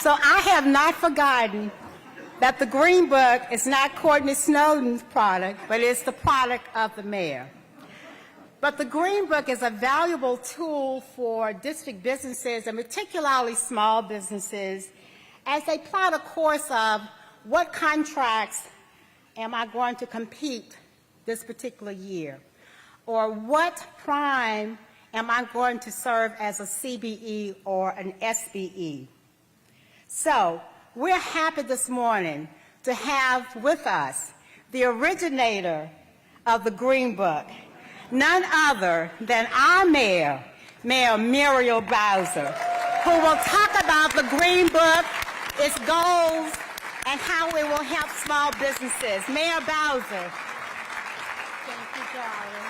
So I have not forgotten that the Green Book is not Courtney Snowden's product, but it's the product of the mayor. But the Green Book is a valuable tool for district businesses, and particularly small businesses, as they plot a course of what contracts am I going to compete this particular year, or what prime am I going to serve as a CBE or an SBE. So we're happy this morning to have with us the originator of the Green Book, none other than our mayor, Mayor Muriel Bowser, who will talk about the Green Book, its goals, and how it will help small businesses. Mayor Bowser. Thank you, darling.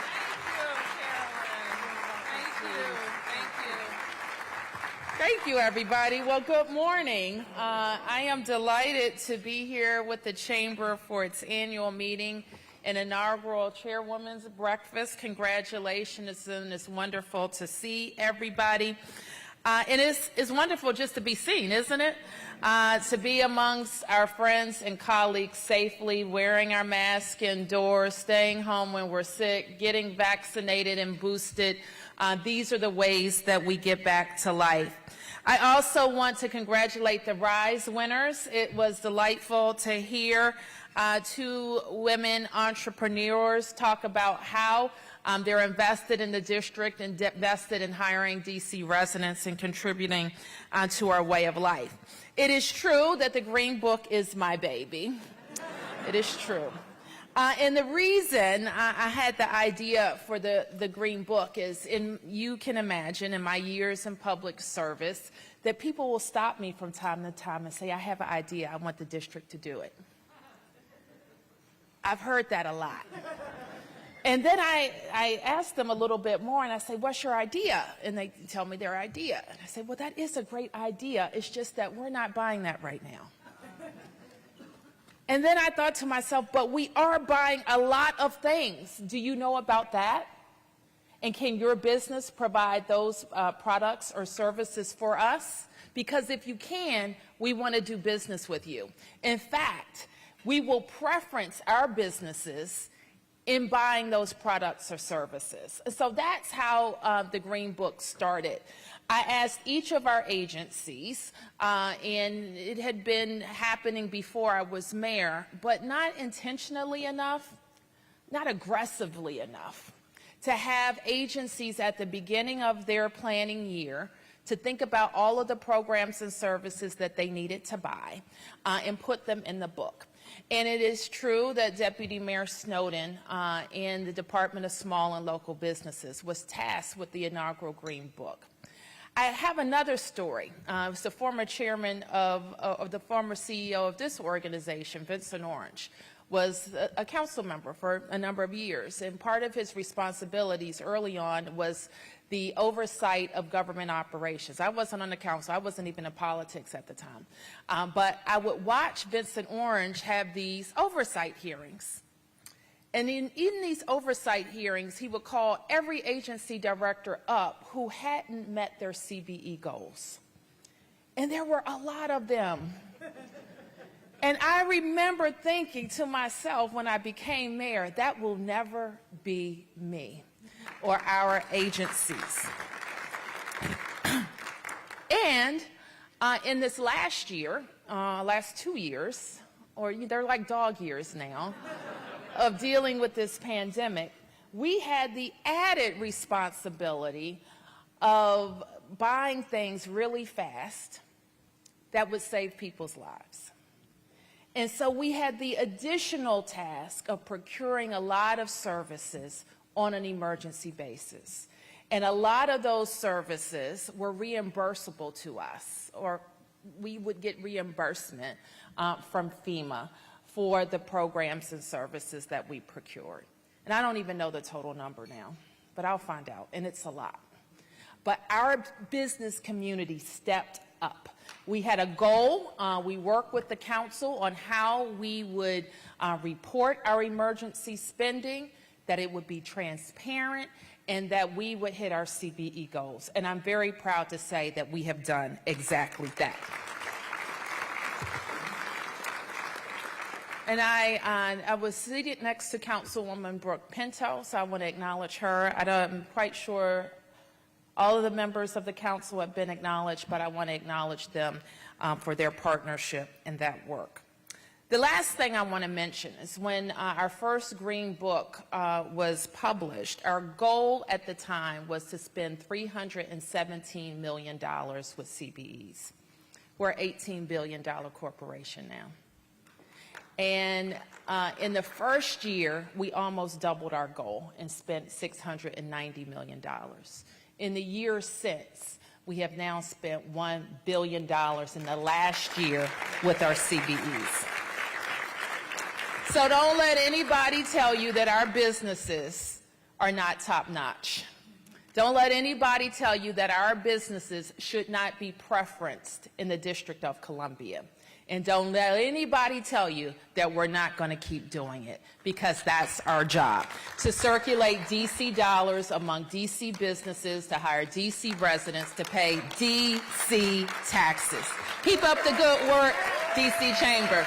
Thank you, everybody. Well, good morning. I am delighted to be here with the Chamber for its annual meeting and inaugural Chairwoman's Breakfast. Congratulations, and it's wonderful to see everybody. And it's wonderful just to be seen, isn't it? To be amongst our friends and colleagues safely, wearing our mask indoors, staying home when we're sick, getting vaccinated and boosted. These are the ways that we get back to life. I also want to congratulate the RISE winners. It was delightful to hear two women entrepreneurs talk about how they're invested in the district and invested in hiring DC residents and contributing to our way of life. It is true that the Green Book is my baby. It is true. And the reason I had the idea for the Green Book is, you can imagine in my years in public service that people will stop me from time to time and say, I have an idea, I want the district to do it. I've heard that a lot. And then I ask them a little bit more and I say, what's your idea? And they tell me their idea. And I say, well, that is a great idea. It's just that we're not buying that right now. And then I thought to myself, but we are buying a lot of things. Do you know about that? And can your business provide those products or services for us? Because if you can, we want to do business with you. In fact, we will preference our businesses in buying those products or services. So that's how the Green Book started. I asked each of our agencies, and it had been happening before I was mayor, but not intentionally enough, not aggressively enough, to have agencies at the beginning of their planning year to think about all of the programs and services that they needed to buy and put them in the book. And it is true that Deputy Mayor Snowden in the Department of Small and Local Businesses was tasked with the inaugural Green Book. I have another story. It was the former chairman of the former CEO of this organization, Vincent Orange, was a council member for a number of years. And part of his responsibilities early on was the oversight of government operations. I wasn't on the council. I wasn't even in politics at the time. But I would watch Vincent Orange have these oversight hearings. And in these oversight hearings, he would call every agency director up who hadn't met their CBE goals. And there were a lot of them. And I remember thinking to myself when I became mayor, that will never be me or our agencies. And in this last year, last 2 years, or they're like dog years now, of dealing with this pandemic, we had the added responsibility of buying things really fast that would save people's lives. And so we had the additional task of procuring a lot of services on an emergency basis. And a lot of those services were reimbursable to us, or we would get reimbursement from FEMA for the programs and services that we procured. And I don't even know the total number now, but I'll find out, and it's a lot. But our business community stepped up. We had a goal. We worked with the council on how we would report our emergency spending, that it would be transparent, and that we would hit our CBE goals. And I'm very proud to say that we have done exactly that. And I was seated next to Councilwoman Brooke Pinto, so I want to acknowledge her. I'm quite sure all of the members of the council have been acknowledged, but I want to acknowledge them for their partnership in that work. The last thing I want to mention is when our first Green Book was published, our goal at the time was to spend $317 million with CBEs. We're an $18 billion corporation now. And in the first year, we almost doubled our goal and spent $690 million. In the years since, we have now spent $1 billion in the last year with our CBEs. So don't let anybody tell you that our businesses are not top-notch. Don't let anybody tell you that our businesses should not be preferenced in the District of Columbia. And don't let anybody tell you that we're not going to keep doing it, because that's our job, to circulate D.C. dollars among D.C. businesses, to hire D.C. residents, to pay D.C. taxes. Keep up the good work, D.C. Chamber.